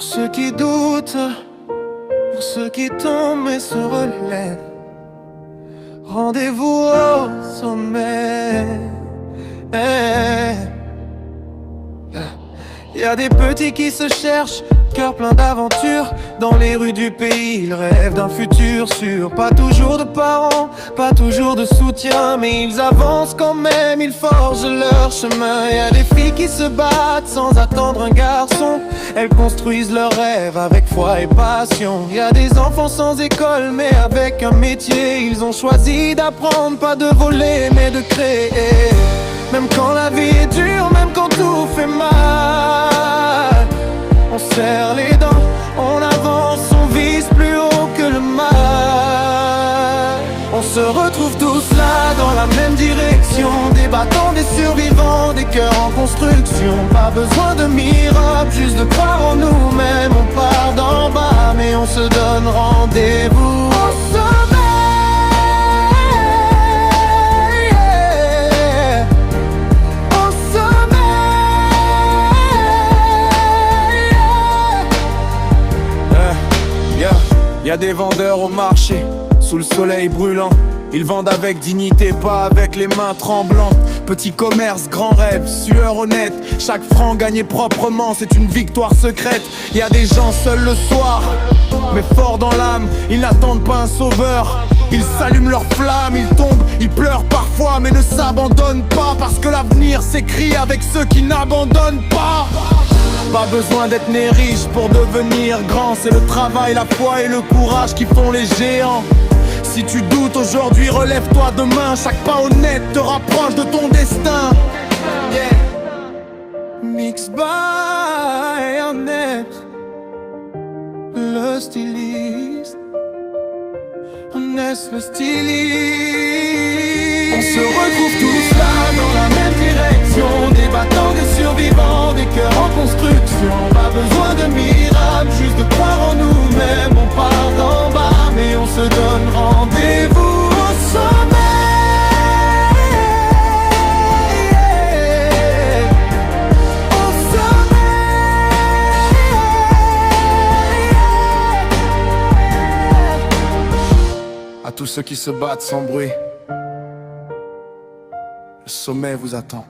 Pour ceux qui doutent, pour ceux qui tombent et se relèvent, rendez-vous au sommet. Y a des petits qui se cherchent, cœur plein d'aventures. Dans les rues du pays, ils rêvent d'un futur sûr. Pas toujours de parents, pas toujours de soutien, mais ils avancent quand même, ils forgent leur chemin. Y a des filles qui se battent sans attendre un garçon. Elles construisent leurs rêves avec foi et passion. Y a des enfants sans école, mais avec un métier. Ils ont choisi d'apprendre, pas de voler, mais de créer. Même quand la vie est dure, même quand tout fait mal, on serre les dents, on avance, on vise plus haut que le mal. On se retrouve tous là dans la même direction, débattant des survivants, des cœurs en construction. Pas besoin de miracle, juste de croire en nous-mêmes. On part d'en bas, mais on se donne rendez-vous au sommet. Y'a des vendeurs au marché, sous le soleil brûlant. Ils vendent avec dignité, pas avec les mains tremblantes. Petit commerce, grand rêve, sueur honnête. Chaque franc gagné proprement, c'est une victoire secrète. Y'a des gens seuls le soir, mais forts dans l'âme. Ils n'attendent pas un sauveur, ils s'allument leur flamme. Ils tombent, ils pleurent parfois, mais ne s'abandonnent pas. Parce que l'avenir s'écrit avec ceux qui n'abandonnent pas. Pas besoin d'être né riche pour devenir grand. C'est le travail, la foi et le courage qui font les géants. Si tu doutes aujourd'hui, relève-toi demain. Chaque pas honnête te rapproche de ton destin. Yeah. Mix by Annette, le styliste. Annette, le styliste. On se retrouve tous là dans la même direction, débattant des survivants, des cœurs en construction. Pas besoin de miracle, juste de croire en nous-mêmes. On part d'en bas, mais on se donne rendez-vous au sommet. Au sommet. À tous ceux qui se battent sans bruit, le sommet vous attend.